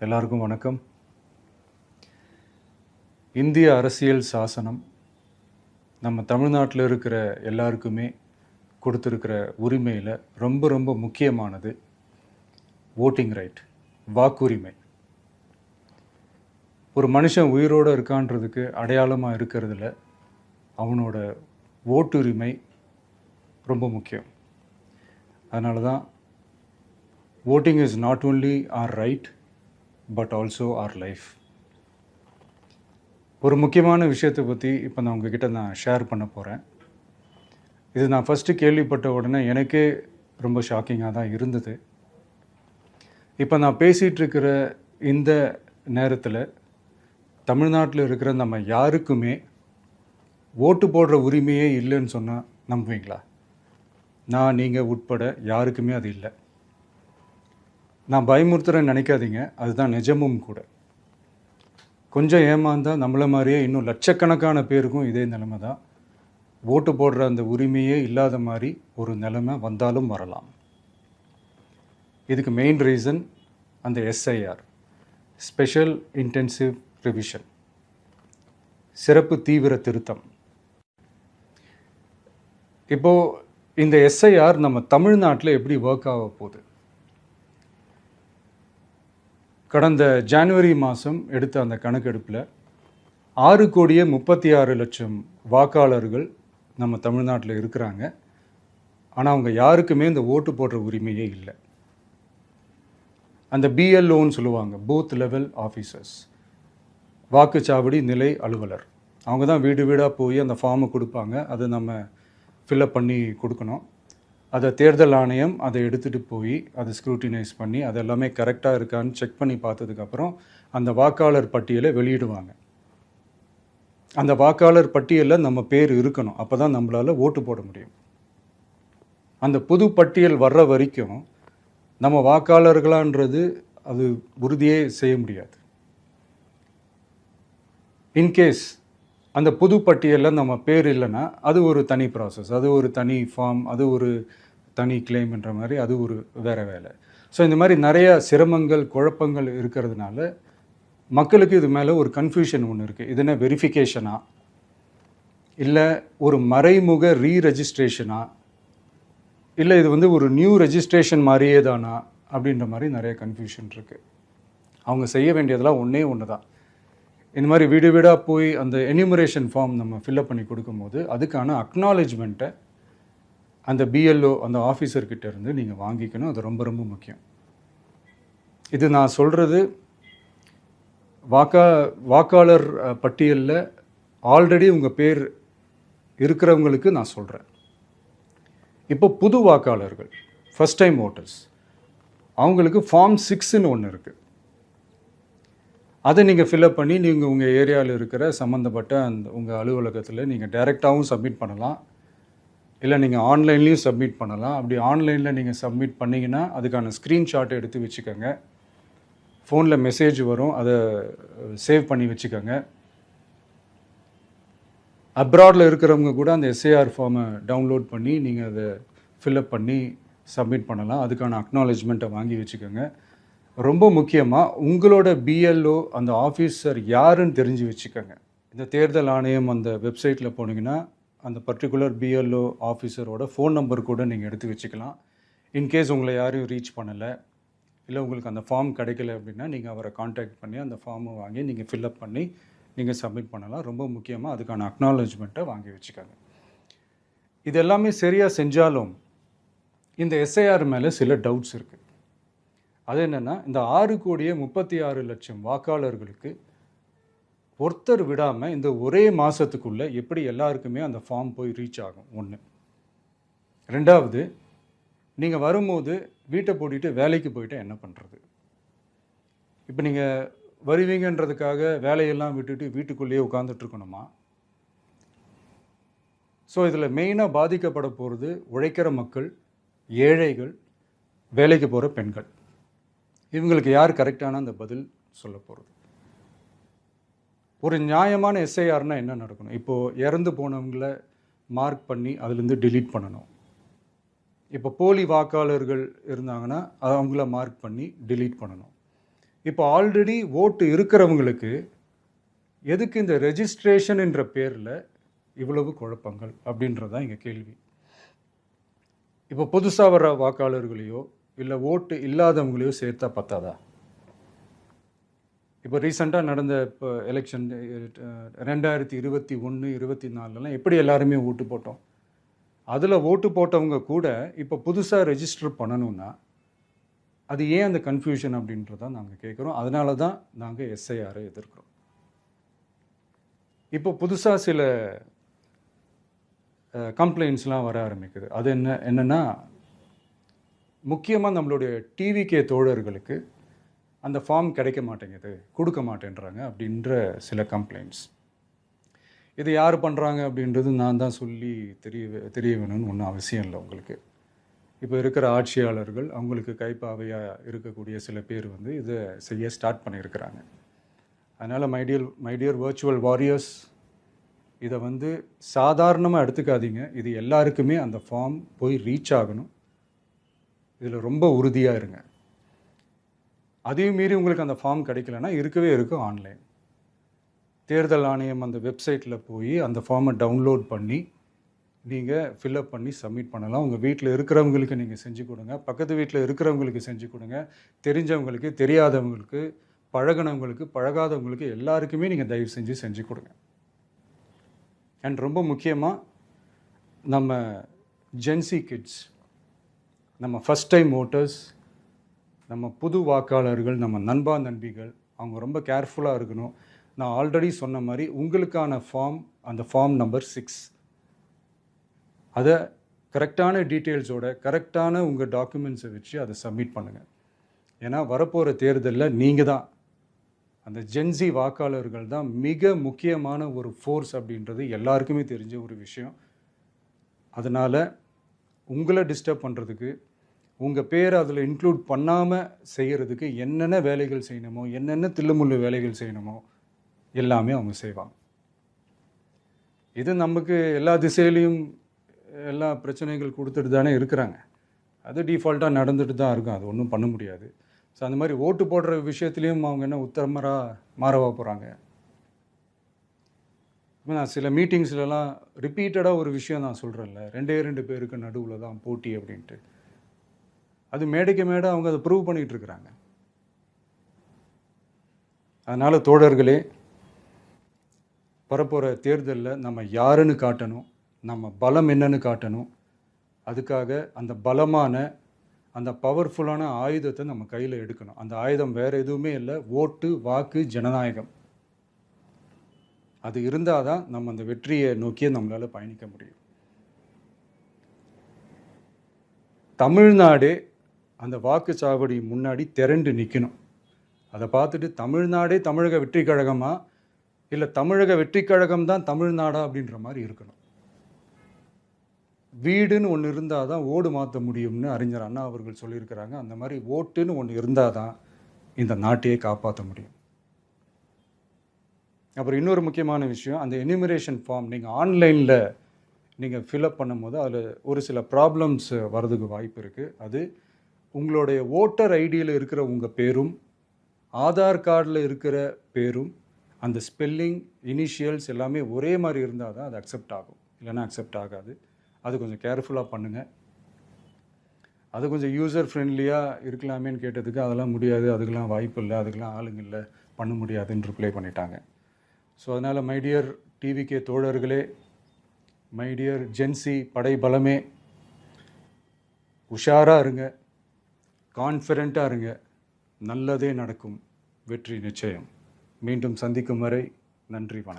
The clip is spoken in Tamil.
எல்லாருக்கும் வணக்கம். இந்திய அரசியல் சாசனம் நம்ம தமிழ்நாட்டில் இருக்கிற எல்லாருக்குமே கொடுத்துருக்கிற உரிமையில் ரொம்ப ரொம்ப முக்கியமானது ஓட்டிங் ரைட், வாக்குரிமை. ஒரு மனுஷன் உயிரோடு இருக்கான்றதுக்கு அடையாளமாக இருக்கிறதுல அவனோட ஓட்டுரிமை ரொம்ப முக்கியம். அதனால தான் voting is not only our right but also our life. ஒரு முக்கியமான விஷயத்தை பற்றி இப்போ நான் உங்ககிட்ட ஷேர் பண்ண போகிறேன். இது நான் ஃபஸ்ட்டு கேள்விப்பட்ட உடனே எனக்கே ரொம்ப ஷாக்கிங்காக தான் இருந்தது. இப்போ நான் பேசிகிட்டு இருக்கிற இந்த நேரத்தில் தமிழ்நாட்டில் இருக்கிற நம்ம யாருக்குமே ஓட்டு போடுற உரிமையே இல்லைன்னு சொன்னால் நம்புவீங்களா? நான் நீங்கள் உட்பட யாருக்குமே அது இல்லை. நான் பயமுறுத்துறேன்னு நினைக்காதீங்க, அதுதான் நிஜமும் கூட. கொஞ்சம் ஏமாந்தால் நம்மளை மாதிரியே இன்னும் லட்சக்கணக்கான பேருக்கும் இதே நிலைமை தான். ஓட்டு போடுற அந்த உரிமையே இல்லாத மாதிரி ஒரு நிலைமை வந்தாலும் வரலாம். இதுக்கு மெயின் ரீசன் அந்த எஸ்ஐஆர், ஸ்பெஷல் இன்டென்சிவ் ரிவிஷன், சிறப்பு தீவிர திருத்தம். இப்போது இந்த எஸ்ஐஆர் நம்ம தமிழ்நாட்டில் எப்படி ஒர்க் ஆக போகுது? கடந்த ஜனவரி மாதம் எடுத்த அந்த கணக்கெடுப்பில் 6,36,00,000 வாக்காளர்கள் நம்ம தமிழ்நாட்டில் இருக்கிறாங்க. ஆனால் அவங்க யாருக்குமே இந்த ஓட்டு போடுற உரிமையே இல்லை. அந்த பிஎல்ஓன்னு சொல்லுவாங்க, பூத் லெவல் ஆஃபீஸர்ஸ், வாக்குச்சாவடி நிலை அலுவலர். அவங்க தான் வீடு வீடாக போய் அந்த ஃபார்மை கொடுப்பாங்க. அதை நம்ம ஃபில்அப் பண்ணி கொடுக்கணும். அதை தேர்தல் ஆணையம் அதை எடுத்துகிட்டு போய் அதை ஸ்க்ரூட்டினைஸ் பண்ணி அது எல்லாமே கரெக்டாக இருக்கான்னு செக் பண்ணி பார்த்ததுக்கப்புறம் அந்த வாக்காளர் பட்டியலை வெளியிடுவாங்க. அந்த வாக்காளர் பட்டியலில் நம்ம பேர் இருக்கணும், அப்போ தான் நம்மளால் ஓட்டு போட முடியும். அந்த புது பட்டியல் வர்ற வரைக்கும் நம்ம வாக்காளர்களான்றது அது உறுதியே செய்ய முடியாது. இன்கேஸ் அந்த புது பட்டியலில் நம்ம பேர் இல்லைன்னா அது ஒரு தனி ப்ராசஸ், அது ஒரு தனி ஃபார்ம், அது ஒரு தனி கிளைம்ன்ற மாதிரி அது ஒரு வேறு வேலை. ஸோ இந்த மாதிரி நிறையா சிரமங்கள் குழப்பங்கள் இருக்கிறதுனால மக்களுக்கு இது மேலே ஒரு கன்ஃபியூஷன் ஒன்று இருக்குது. இது என்ன வெரிஃபிகேஷனா இல்லை ஒரு மறைமுக ரீரெஜிஸ்ட்ரேஷனா இல்லை இது ஒரு நியூ ரெஜிஸ்ட்ரேஷன் மாதிரியே தானா அப்படின்ற மாதிரி நிறைய கன்ஃபியூஷன் இருக்குது. அவங்க செய்ய வேண்டியதெல்லாம் ஒன்று தான். இந்த மாதிரி வீடு வீடாக போய் அந்த என்யூமரேஷன் ஃபார்ம் நம்ம ஃபில்அப் பண்ணி கொடுக்கும்போது அதுக்கான அக்னாலேஜ்மெண்ட்டை அந்த பிஎல்ஓ அந்த ஆஃபீஸர்கிட்ட இருந்து நீங்கள் வாங்கிக்கணும். அது ரொம்ப ரொம்ப முக்கியம். இது நான் சொல்கிறது வாக்காளர் பட்டியலில் ஆல்ரெடி உங்கள் பேர் இருக்கிறவங்களுக்கு நான் சொல்கிறேன். இப்போ புது வாக்காளர்கள், ஃபஸ்ட் டைம் ஓட்டர்ஸ், அவங்களுக்கு ஃபார்ம் 6ன்னு ஒன்று இருக்குது. அதை நீங்கள் ஃபில்அப் பண்ணி நீங்கள் உங்கள் ஏரியாவில் இருக்கிற சம்மந்தப்பட்ட அந்த உங்கள் அலுவலகத்தில் நீங்கள் டைரெக்டாகவும் சப்மிட் பண்ணலாம், இல்லை நீங்கள் ஆன்லைன்லேயும் சப்மிட் பண்ணலாம். அப்படி ஆன்லைனில் நீங்கள் சப்மிட் பண்ணிங்கன்னா அதுக்கான ஸ்க்ரீன்ஷாட்டை எடுத்து வச்சுக்கோங்க. ஃபோனில் மெசேஜ் வரும், அதை சேவ் பண்ணி வச்சுக்கோங்க. அப்ராடில் இருக்கிறவங்க கூட அந்த எஸ்ஐஆர் ஃபார்மை டவுன்லோட் பண்ணி நீங்கள் அதை ஃபில்அப் பண்ணி சப்மிட் பண்ணலாம். அதுக்கான அக்னாலேஜ்மெண்ட்டை வாங்கி வச்சுக்கோங்க. ரொம்ப முக்கியமாக உங்களோட பிஎல்ஓ அந்த ஆஃபீஸர் யாருன்னு தெரிஞ்சு வச்சுக்கோங்க. இந்த தேர்தல் ஆணையம் அந்த வெப்சைட்டில் போனீங்கன்னா அந்த பர்டிகுலர் பிஎல்ஓ ஆஃபீஸரோட ஃபோன் நம்பர் கூட நீங்கள் எடுத்து வச்சுக்கலாம். இன்கேஸ் உங்களை யாரையும் ரீச் பண்ணலை, இல்லை உங்களுக்கு அந்த ஃபார்ம் கிடைக்கல அப்படின்னா நீங்கள் அவரை காண்டாக்ட் பண்ணி அந்த ஃபார்மை வாங்கி நீங்கள் ஃபில்அப் பண்ணி நீங்கள் சப்மிட் பண்ணலாம். ரொம்ப முக்கியமாக அதுக்கான அக்னாலேஜ்மெண்ட்டை வாங்கி வச்சுக்கோங்க. இது எல்லாமே சரியாக செஞ்சாலும் இந்த எஸ்ஐஆர் மேலே சில டவுட்ஸ் இருக்குது. அது என்னென்னா, இந்த 6,36,00,000 வாக்காளர்களுக்கு ஒருத்தர் விடாமல் இந்த ஒரே மாதத்துக்குள்ளே எப்படி எல்லாருக்குமே அந்த ஃபார்ம் போய் ரீச் ஆகும்? ஒன்று. ரெண்டாவது, நீங்கள் வரும்போது வீட்டை பூட்டிட்டு வேலைக்கு போயிட்டு என்ன பண்ணுறது? இப்போ நீங்கள் வருவீங்கன்றதுக்காக வேலையெல்லாம் விட்டுட்டு வீட்டுக்குள்ளேயே உட்காந்துட்ருக்கணுமா? ஸோ இதில் மெயினாக பாதிக்கப்பட போகிறது உழைக்கிற மக்கள், ஏழைகள், வேலைக்கு போகிற பெண்கள். இவங்களுக்கு யார் கரெக்டான அந்த பதில் சொல்ல போகிறது? ஒரு நியாயமான எஸ்ஐஆர்னால் என்ன நடக்கணும்? இப்போது இறந்து போனவங்களை மார்க் பண்ணி அதுலேருந்து டிலீட் பண்ணணும். இப்போ போலி வாக்காளர்கள் இருந்தாங்கன்னா அவங்கள மார்க் பண்ணி டிலீட் பண்ணணும். இப்போ ஆல்ரெடி ஓட்டு இருக்கிறவங்களுக்கு எதுக்கு இந்த ரெஜிஸ்ட்ரேஷன் என்ற பேரில் இவ்வளவு குழப்பங்கள் அப்படின்றது தான் எங்கள் கேள்வி. இப்போ புதுசாக வர வாக்காளர்களையோ இல்லை ஓட்டு இல்லாதவங்களையோ சேர்த்தா பத்தாதா? இப்போ ரீசெண்டாக நடந்த இப்போ எலெக்ஷன் 2021, 24 எப்படி எல்லாருமே ஓட்டு போட்டோம்? அதில் ஓட்டு போட்டவங்க கூட இப்போ புதுசாக ரெஜிஸ்டர் பண்ணணும்னா அது ஏன் அந்த கன்ஃபியூஷன் அப்படின்றத நாங்கள் கேட்குறோம். அதனால தான் நாங்கள் எஸ்ஐஆரை எதிர்க்கிறோம். இப்போ புதுசாக சில கம்ப்ளைண்ட்ஸ்லாம் வர ஆரம்பிக்குது. அது என்னென்னா முக்கியமாக நம்மளுடைய டிவிகே தோழர்களுக்கு அந்த ஃபார்ம் கிடைக்க மாட்டேங்குது, கொடுக்க மாட்டேன்றாங்க அப்படின்ற சில கம்ப்ளைண்ட்ஸ். இது யார் பண்ணுறாங்க அப்படின்றது நான் தான் சொல்லி தெரிய வேணும்னு ஒன்றும் அவசியம் இல்லை உங்களுக்கு. இப்போ இருக்கிற ஆட்சியாளர்கள் அவங்களுக்கு கைப்பாவையாக இருக்கக்கூடிய சில பேர் வந்து இதை செய்ய ஸ்டார்ட் பண்ணியிருக்கிறாங்க. அதனால் மைடியர் வர்ச்சுவல் வாரியர்ஸ், இதை வந்து சாதாரணமாக எடுத்துக்காதீங்க. இது எல்லாருக்குமே அந்த ஃபார்ம் போய் ரீச் ஆகணும். இதில் ரொம்ப உறுதியாக இருங்க. அதையும் மீறி உங்களுக்கு அந்த ஃபார்ம் கிடைக்கலன்னா இருக்கவே இருக்கும் ஆன்லைன். தேர்தல் ஆணையம் அந்த வெப்சைட்டில் போய் அந்த ஃபார்மை டவுன்லோட் பண்ணி நீங்கள் ஃபில்அப் பண்ணி சப்மிட் பண்ணலாம். உங்கள் வீட்டில் இருக்கிறவங்களுக்கு நீங்கள் செஞ்சு கொடுங்க, பக்கத்து வீட்டில் இருக்கிறவங்களுக்கு செஞ்சு கொடுங்க, தெரிஞ்சவங்களுக்கு, தெரியாதவங்களுக்கு, பழகினவங்களுக்கு, பழகாதவங்களுக்கு எல்லாருக்குமே நீங்கள் தயவு செஞ்சு கொடுங்க. அண்ட் ரொம்ப முக்கியமாக நம்ம ஜென்சி கிட்ஸ், நம்ம ஃபஸ்ட் டைம் ஓட்டர்ஸ், நம்ம புது வாக்காளர்கள், நம்ம நண்பா நண்பிகள், அவங்க ரொம்ப கேர்ஃபுல்லாக இருக்கணும். நான் ஆல்ரெடி சொன்ன மாதிரி உங்களுக்கான ஃபார்ம், அந்த ஃபார்ம் நம்பர் 6, அதை கரெக்டான டீட்டெயில்ஸோட கரெக்டான உங்கள் டாக்குமெண்ட்ஸை வச்சு அதை சப்மிட் பண்ணுங்கள். ஏன்னா வரப்போகிற தேர்தலில் நீங்கள் தான், அந்த ஜென்சி வாக்காளர்கள் தான் மிக முக்கியமான ஒரு ஃபோர்ஸ் அப்படின்றது எல்லாருக்குமே தெரிஞ்ச ஒரு விஷயம். அதனால் உங்களை டிஸ்டர்ப் பண்ணுறதுக்கு, உங்கள் பேரை அதில் இன்க்ளூட் பண்ணாமல் செய்கிறதுக்கு என்னென்ன வேலைகள் செய்யணுமோ, என்னென்ன தில்லுமுள்ளு வேலைகள் செய்யணுமோ எல்லாமே அவங்க செய்வாங்க. இது நமக்கு எல்லா திசையிலையும் எல்லா பிரச்சனைகள் கொடுத்துட்டு தானே இருக்கிறாங்க. அது டிஃபால்ட்டாக நடந்துட்டு தான் இருக்கும். அது ஒன்றும் பண்ண முடியாது. ஸோ அந்த மாதிரி ஓட்டு போடுற விஷயத்துலேயும் அவங்க என்ன உத்தரமராக மாறவா போகிறாங்க? இப்போ நான் சில மீட்டிங்ஸ்லலாம் ரிப்பீட்டடாக ஒரு விஷயம் நான் சொல்கிறேன்ல, 2 பேருக்கு நடுவில் தான் போட்டி அப்படின்ட்டு. அது மேடைக்கு மேடை அவங்க அதை ப்ரூவ் பண்ணிகிட்டு இருக்கிறாங்க. அதனால் தோழர்களே, வரப்போகிற தேர்தலில் நம்ம யாருன்னு காட்டணும், நம்ம பலம் என்னன்னு காட்டணும். அதுக்காக அந்த பலமான, அந்த பவர்ஃபுல்லான ஆயுதத்தை நம்ம கையில் எடுக்கணும். அந்த ஆயுதம் வேறு எதுவுமே இல்லை, ஓட்டு, வாக்கு, ஜனநாயகம். அது இருந்தால் தான் நம்ம அந்த வெற்றியை நோக்கியே நம்மளால் பயணிக்க முடியும். தமிழ்நாடே அந்த வாக்குச்சாவடி முன்னாடி திரண்டு நிற்கணும். அதை பார்த்துட்டு தமிழ்நாடே தமிழக வெற்றி கழகமா, இல்லை தமிழக வெற்றி கழகம் தான் தமிழ்நாடா அப்படின்ற மாதிரி இருக்கணும். வீடுன்னு ஒன்று இருந்தால் தான் ஓடு மாற்ற முடியும்னு அறிஞர் அண்ணா அவர்கள் சொல்லியிருக்கிறாங்க. அந்த மாதிரி ஓட்டுன்னு ஒன்று இருந்தால் தான் இந்த நாட்டையே காப்பாற்ற முடியும். அப்புறம் இன்னொரு முக்கியமான விஷயம், அந்த எனிமரேஷன் ஃபார்ம் நீங்கள் ஆன்லைனில் நீங்கள் ஃபில்அப் பண்ணும்போது அதில் ஒரு சில ப்ராப்ளம்ஸ் வர்றதுக்கு வாய்ப்பு இருக்குது. அது உங்களுடைய ஓட்டர் ஐடியில் இருக்கிற உங்கள் பேரும், ஆதார் கார்டில் இருக்கிற பேரும், அந்த ஸ்பெல்லிங், இனிஷியல்ஸ் எல்லாமே ஒரே மாதிரி இருந்தால் தான் அது அக்செப்ட் ஆகும், இல்லைன்னா அக்செப்ட் ஆகாது. அது கொஞ்சம் கேர்ஃபுல்லாக பண்ணுங்கள். அது கொஞ்சம் யூசர் ஃப்ரெண்ட்லியாக இருக்கலாமேன்னு கேட்டதுக்கு அதெல்லாம் முடியாது, அதுக்கெல்லாம் வாய்ப்பு இல்லை, அதுக்கெல்லாம் ஆளுங்க இல்லை, பண்ண முடியாதுன்னு ரிப்ளை பண்ணிட்டாங்க. ஸோ அதனால் மைடியர் டிவிகே தோழர்களே, மைடியர் ஜென்சி படை பலமே, உஷாராக இருங்க, கான்ஃபிடெண்ட்டாக இருங்க. நல்லதே நடக்கும். வெற்றி நிச்சயம். மீண்டும் சந்திக்கும் வரை நன்றி, வணக்கம்.